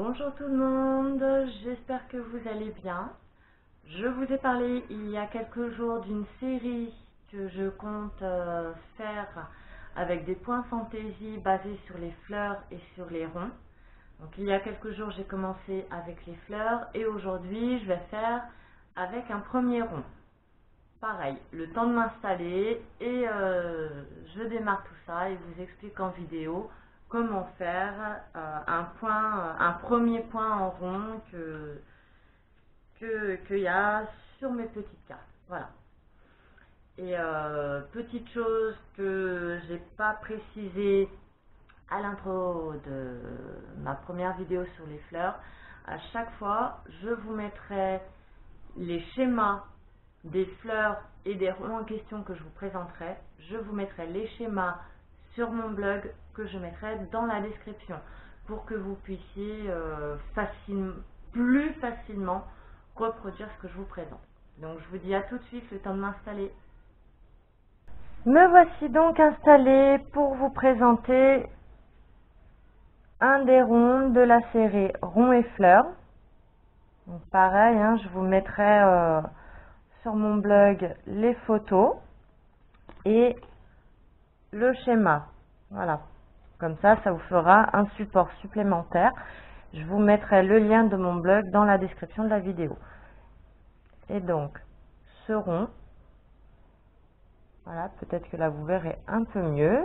Bonjour tout le monde, j'espère que vous allez bien. Je vous ai parlé il y a quelques jours d'une série que je compte faire avec des points fantaisie basés sur les fleurs et sur les ronds. Donc il y a quelques jours j'ai commencé avec les fleurs et aujourd'hui je vais faire avec un premier rond. Pareil, le temps de m'installer et je démarre tout ça et vous explique en vidéo comment faire un premier point en rond qu'il y a sur mes petites cartes. Voilà. Et petite chose que j'ai pas précisé à l'intro de ma première vidéo sur les fleurs, à chaque fois je vous mettrai les schémas des fleurs et des ronds en question que je vous présenterai. Je vous mettrai les schémas sur mon blog que je mettrai dans la description pour que vous puissiez plus facilement reproduire ce que je vous présente. Donc je vous dis à tout de suite, le temps de m'installer. Me voici donc installée pour vous présenter un des ronds de la série Ronds et Fleurs. Donc pareil, hein, je vous mettrai sur mon blog les photos et le schéma. Voilà, comme ça vous fera un support supplémentaire. Je vous mettrai le lien de mon blog dans la description de la vidéo. Et donc ce rond, voilà, peut-être que là vous verrez un peu mieux.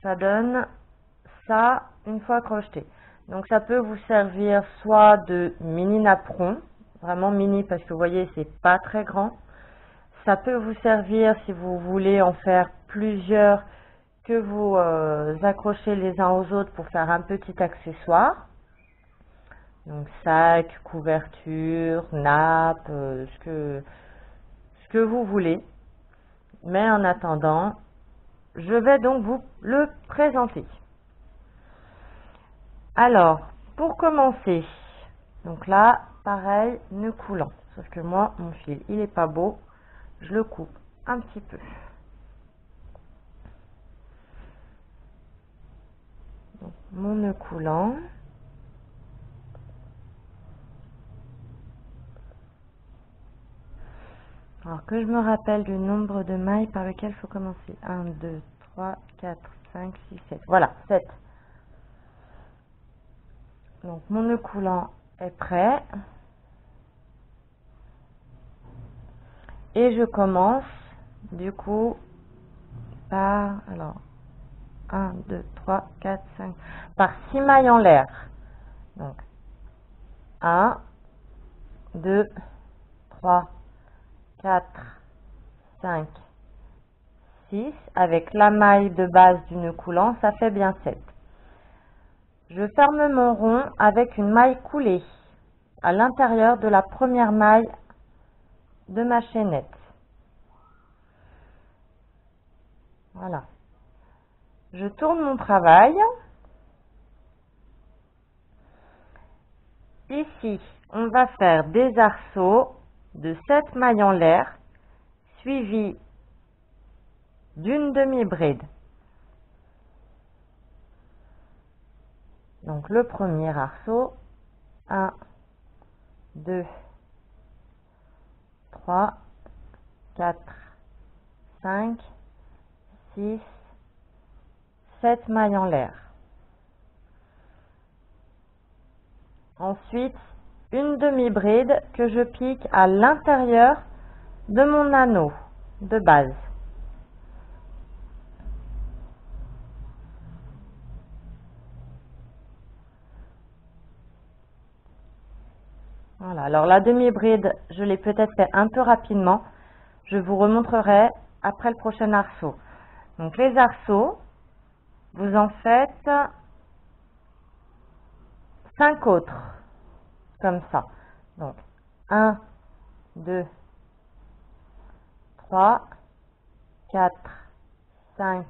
Ça donne ça une fois crocheté. Donc ça peut vous servir soit de mini napperon, vraiment mini parce que vous voyez c'est pas très grand. Ça peut vous servir si vous voulez en faire plusieurs, que vous accrochez les uns aux autres pour faire un petit accessoire. Donc sac, couverture, nappe, ce que vous voulez. Mais en attendant, je vais donc vous le présenter. Alors, pour commencer, donc là, pareil, nœud coulant. Sauf que moi, mon fil, il est pas beau. Je le coupe un petit peu. Donc, mon nœud coulant. Alors que je me rappelle du nombre de mailles par lequel il faut commencer. 1, 2, 3, 4, 5, 6, 7. Voilà, 7. Donc mon nœud coulant est prêt. Et je commence du coup par, alors, 1, 2, 3, 4, 5, par 6 mailles en l'air. Donc 1, 2, 3, 4, 5, 6. Avec la maille de base du nœud coulant, ça fait bien 7. Je ferme mon rond avec une maille coulée à l'intérieur de la première maille de ma chaînette. Voilà. Je tourne mon travail. Ici, on va faire des arceaux de 7 mailles en l'air suivis d'une demi-bride. Donc le premier arceau, 1, 2, 3, 4, 5, 6, 7 mailles en l'air. Ensuite, une demi-bride que je pique à l'intérieur de mon anneau de base. Voilà, alors la demi-bride, je l'ai peut-être fait un peu rapidement. Je vous remontrerai après le prochain arceau. Donc les arceaux, vous en faites 5 autres, comme ça. Donc 1, 2, 3, 4, 5,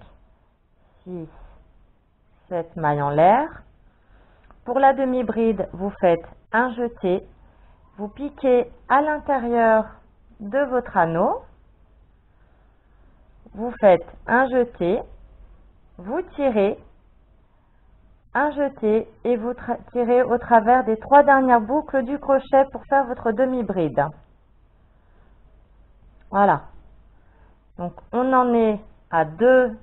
6, 7 mailles en l'air. Pour la demi-bride, vous faites un jeté. Vous piquez à l'intérieur de votre anneau. Vous faites un jeté. Vous tirez. un jeté et vous tirez au travers des 3 dernières boucles du crochet pour faire votre demi-bride. Voilà. Donc on en est à 2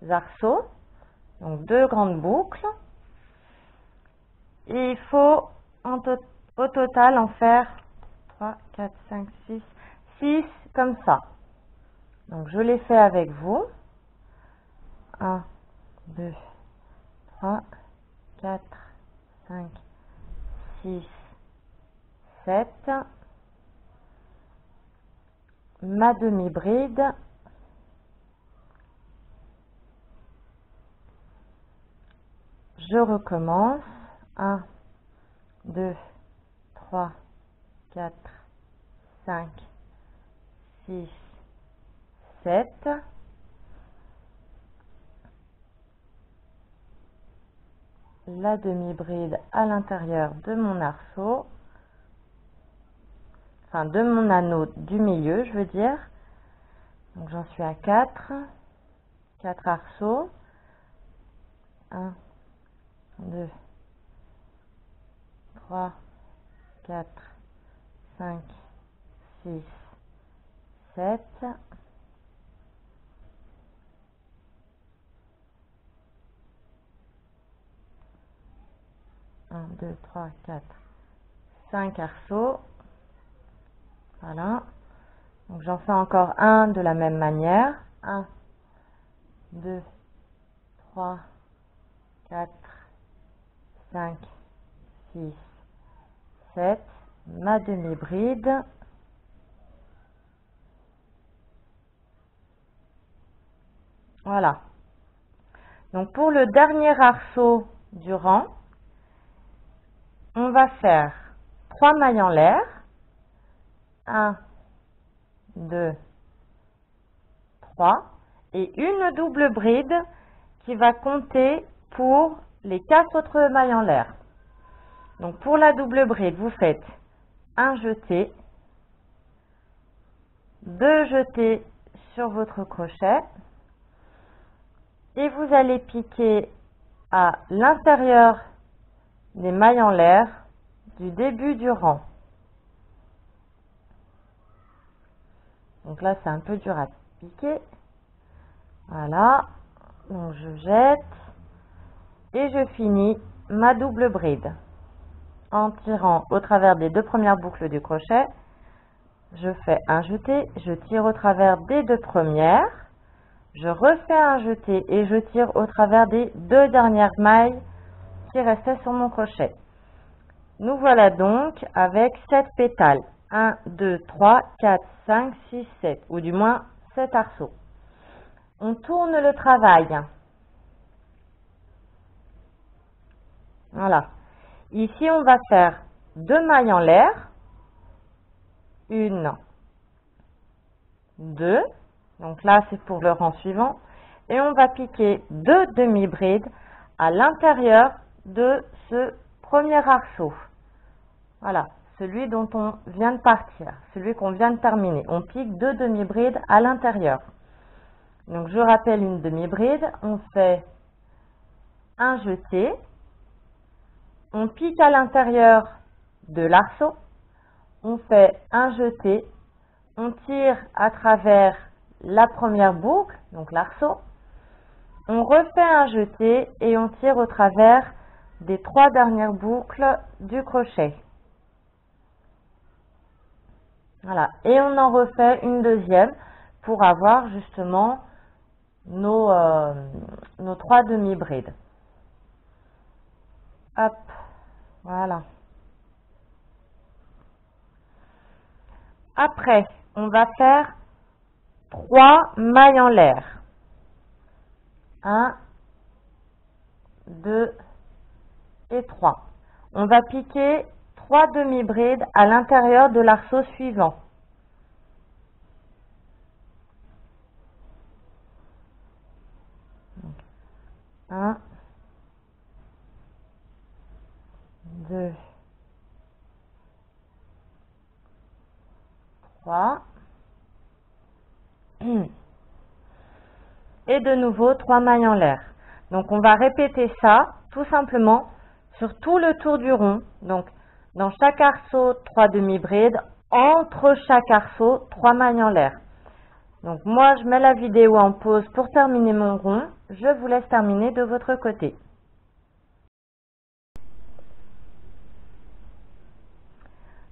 arceaux, donc 2 grandes boucles. Et il faut au total en faire 3, 4, 5, 6 comme ça. Donc je les fais avec vous. 1, 2, 3, 4, 5, 6, 7. Ma demi-bride. Je recommence. 1, 2, 3, 4, 5, 6, 7. La demi-bride à l'intérieur de mon arceau, enfin de mon anneau du milieu, je veux dire. Donc j'en suis à 4 arceaux. 1, 2, 3, 4, 5, 6, 7. 1, 2, 3, 4, 5 arceaux. Voilà. Donc j'en fais encore un de la même manière. 1, 2, 3, 4, 5, 6, 7. Ma demi-bride. Voilà. Donc pour le dernier arceau du rang, on va faire 3 mailles en l'air. 1, 2, 3. Et une double bride qui va compter pour les 4 autres mailles en l'air. Donc pour la double bride, vous faites un jeté, 2 jetés sur votre crochet et vous allez piquer à l'intérieur des mailles en l'air du début du rang. Donc là, c'est un peu dur à piquer. Voilà. Donc je jette et je finis ma double bride en tirant au travers des 2 premières boucles du crochet. Je fais un jeté, je tire au travers des 2 premières, je refais un jeté et je tire au travers des 2 dernières mailles qui restaient sur mon crochet. Nous voilà donc avec 7 pétales. 1, 2, 3, 4, 5, 6, 7, ou du moins 7 arceaux. On tourne le travail. Voilà. Ici, on va faire 2 mailles en l'air. 1, 2. Donc là, c'est pour le rang suivant. Et on va piquer 2 demi-brides à l'intérieur de ce premier arceau. Voilà, celui dont on vient de partir, celui qu'on vient de terminer. On pique 2 demi-brides à l'intérieur. Donc je rappelle une demi-bride, on fait un jeté, on pique à l'intérieur de l'arceau, on fait un jeté, on tire à travers la première boucle, donc l'arceau, on refait un jeté et on tire au travers des 3 dernières boucles du crochet. Voilà, et on en refait une deuxième pour avoir justement nos 3 demi-brides. Hop, voilà. Après, on va faire 3 mailles en l'air. 1, 2 et 3. On va piquer 3 demi-brides à l'intérieur de l'arceau suivant. Donc, 1, 2, 3. Et de nouveau 3 mailles en l'air. Donc on va répéter ça tout simplement sur tout le tour du rond. Donc, dans chaque arceau, 3 demi-brides. Entre chaque arceau, 3 mailles en l'air. Donc, moi, je mets la vidéo en pause pour terminer mon rond. Je vous laisse terminer de votre côté.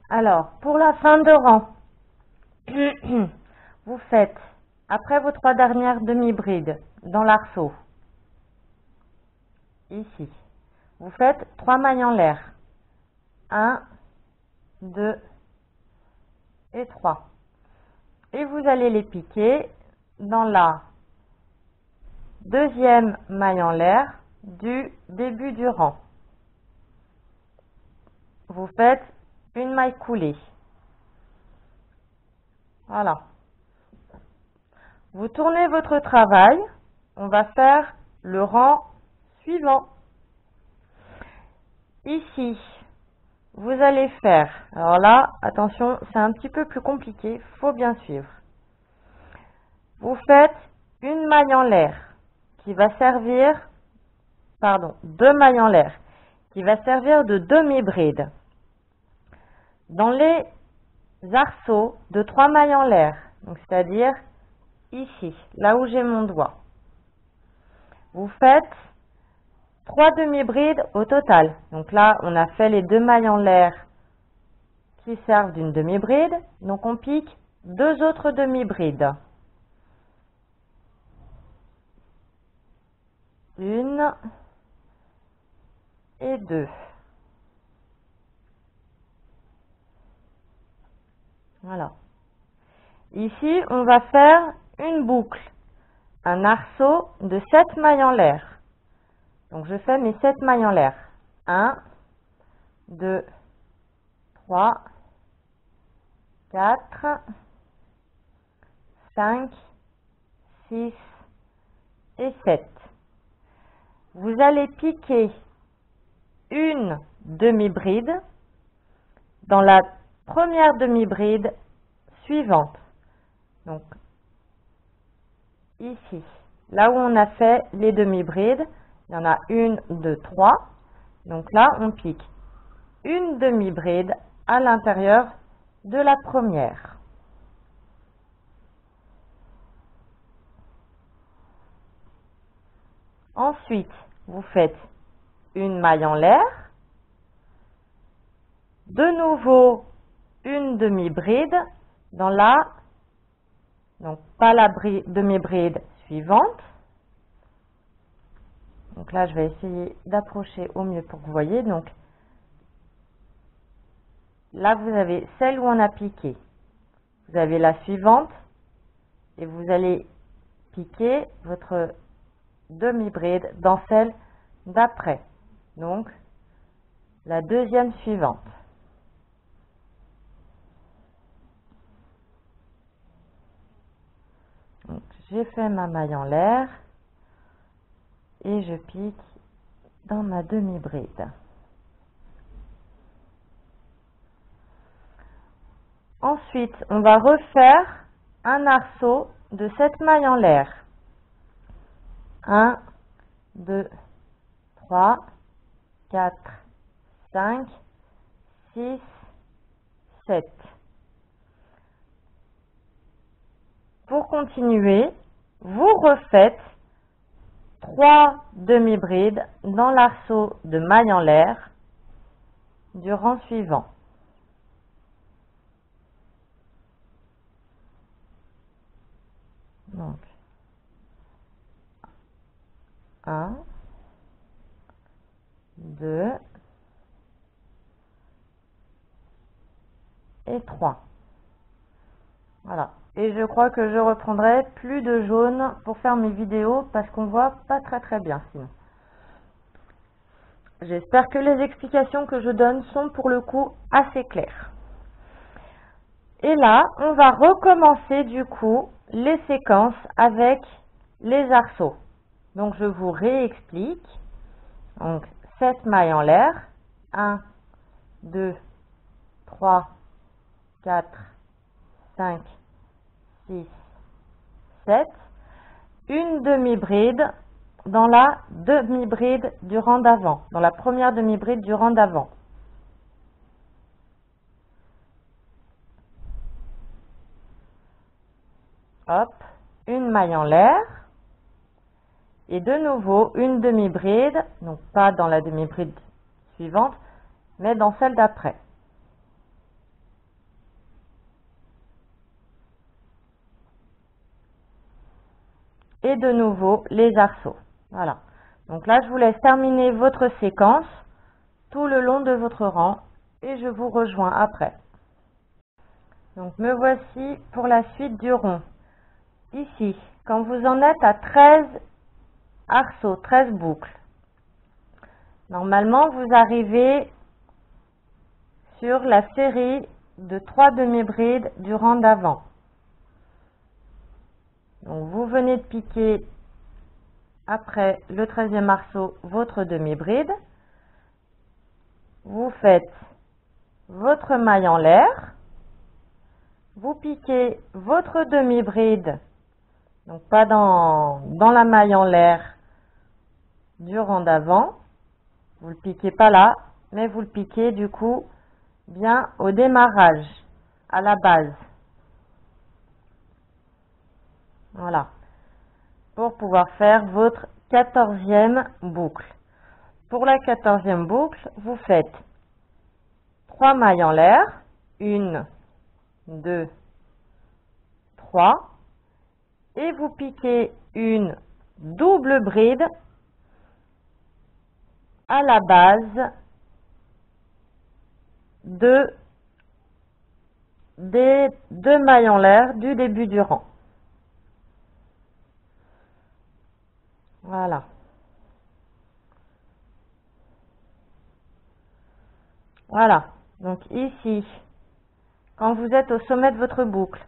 Alors, pour la fin de rang, vous faites, après vos 3 dernières demi-brides dans l'arceau, ici, vous faites 3 mailles en l'air. 1, 2 et 3. Et vous allez les piquer dans la deuxième maille en l'air du début du rang. Vous faites une maille coulée. Voilà. Vous tournez votre travail. On va faire le rang suivant. Ici, vous allez faire, alors là, attention, c'est un petit peu plus compliqué, il faut bien suivre. Vous faites une maille en l'air qui va servir, pardon, 2 mailles en l'air qui va servir de demi-bride. Dans les arceaux de 3 mailles en l'air, donc c'est-à-dire ici, là où j'ai mon doigt, vous faites 3 demi-brides au total. Donc là, on a fait les 2 mailles en l'air qui servent d'une demi-bride. Donc on pique 2 autres demi-brides. 1 et 2. Voilà. Ici, on va faire une boucle. Un arceau de 7 mailles en l'air. Donc je fais mes 7 mailles en l'air. 1, 2, 3, 4, 5, 6 et 7. Vous allez piquer une demi-bride dans la première demi-bride suivante. Donc ici, là où on a fait les demi-brides, il y en a 1, 2, 3. Donc là, on pique une demi-bride à l'intérieur de la première. Ensuite, vous faites une maille en l'air. De nouveau, une demi-bride dans la, donc pas la demi-bride suivante. Donc là, je vais essayer d'approcher au mieux pour que vous voyez. Donc là, vous avez celle où on a piqué. Vous avez la suivante et vous allez piquer votre demi-bride dans celle d'après. Donc, la deuxième suivante. J'ai fait ma maille en l'air et je pique dans ma demi-bride. Ensuite, on va refaire un arceau de 7 mailles en l'air. 1, 2, 3, 4, 5, 6, 7. Pour continuer, vous refaites 3 demi-brides dans l'arceau de mailles en l'air du rang suivant. Donc, 1, 2 et 3. Voilà. Et je crois que je reprendrai plus de jaune pour faire mes vidéos parce qu'on voit pas très bien sinon. J'espère que les explications que je donne sont pour le coup assez claires. Et là, on va recommencer du coup les séquences avec les arceaux. Donc je vous réexplique. Donc 7 mailles en l'air. 1, 2, 3, 4, 5, 6, 7. Une demi-bride dans la demi-bride du rang d'avant, dans la première demi-bride du rang d'avant. Hop, une maille en l'air. Et de nouveau, une demi-bride, donc pas dans la demi-bride suivante, mais dans celle d'après. Et de nouveau, les arceaux. Voilà. Donc là, je vous laisse terminer votre séquence tout le long de votre rang et je vous rejoins après. Donc me voici pour la suite du rond. Ici, quand vous en êtes à 13 arceaux, 13 boucles, normalement vous arrivez sur la série de 3 demi-brides du rang d'avant. Donc vous venez de piquer après le 13e arceau votre demi-bride. Vous faites votre maille en l'air. Vous piquez votre demi-bride, donc pas dans la maille en l'air du rang d'avant. Vous le piquez pas là, mais vous le piquez du coup bien au démarrage, à la base. Voilà. Pour pouvoir faire votre 14e boucle. Pour la 14e boucle, vous faites 3 mailles en l'air, 1, 2, 3, et vous piquez une double bride à la base des 2 mailles en l'air du début du rang. Voilà. Voilà. Donc ici, quand vous êtes au sommet de votre boucle,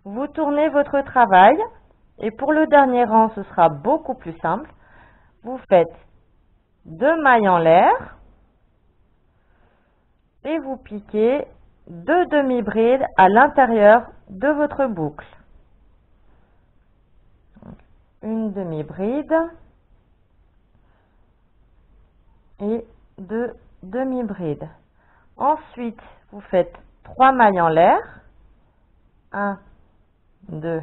vous tournez votre travail et pour le dernier rang, ce sera beaucoup plus simple. Vous faites 2 mailles en l'air et vous piquez 2 demi-brides à l'intérieur de votre boucle. Une demi-bride et 2 demi-brides. Ensuite, vous faites 3 mailles en l'air. 1, 2,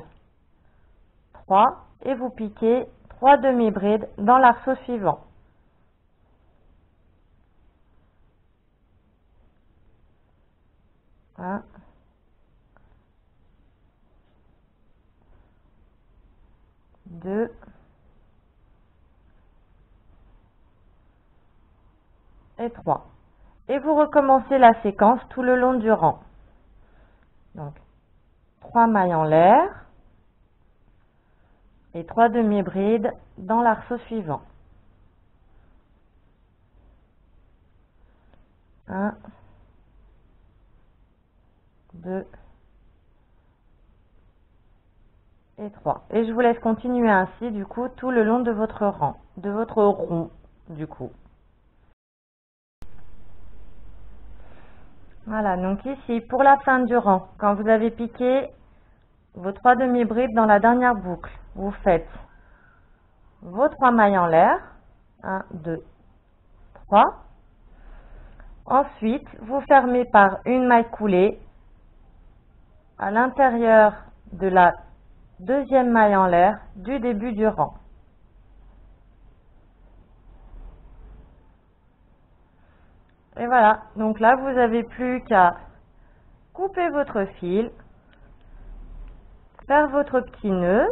3. Et vous piquez 3 demi-brides dans l'arceau suivant. Un, 2, et 3. Et vous recommencez la séquence tout le long du rang. Donc, 3 mailles en l'air et 3 demi-brides dans l'arceau suivant. 1, 2 et 3. Et je vous laisse continuer ainsi, du coup, tout le long de votre rang, de votre rond, du coup. Voilà, donc ici, pour la fin du rang, quand vous avez piqué vos 3 demi-brides dans la dernière boucle, vous faites vos 3 mailles en l'air, 1, 2, 3. Ensuite, vous fermez par une maille coulée à l'intérieur de la deuxième maille en l'air du début du rang. Et voilà, donc là, vous n'avez plus qu'à couper votre fil, faire votre petit nœud.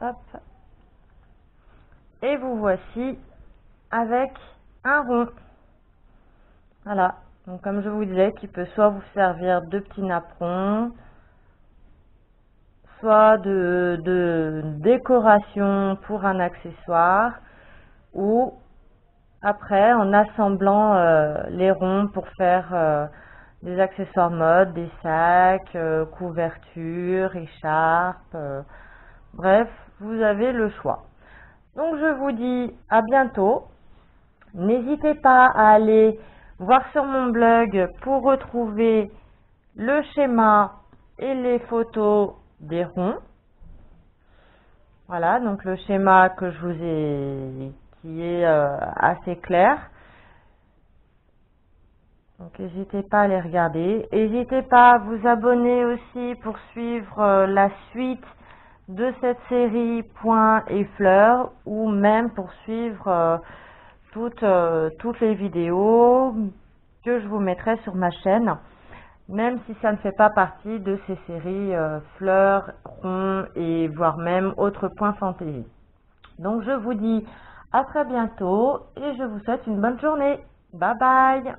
Hop. Et vous voici avec un rond. Voilà, donc comme je vous disais, qui peut soit vous servir de petit napperon, soit de décoration pour un accessoire, ou après en assemblant les ronds pour faire des accessoires mode, des sacs, couvertures, écharpes, bref, vous avez le choix. Donc je vous dis à bientôt. N'hésitez pas à aller voir sur mon blog pour retrouver le schéma et les photos des ronds. Voilà, donc le schéma que je vous ai, qui est assez clair. Donc n'hésitez pas à les regarder. N'hésitez pas à vous abonner aussi pour suivre la suite de cette série Points et Fleurs, ou même pour suivre toutes les vidéos que je vous mettrai sur ma chaîne, même si ça ne fait pas partie de ces séries fleurs, ronds et voire même autres points fantaisie. Donc je vous dis à très bientôt et je vous souhaite une bonne journée. Bye bye!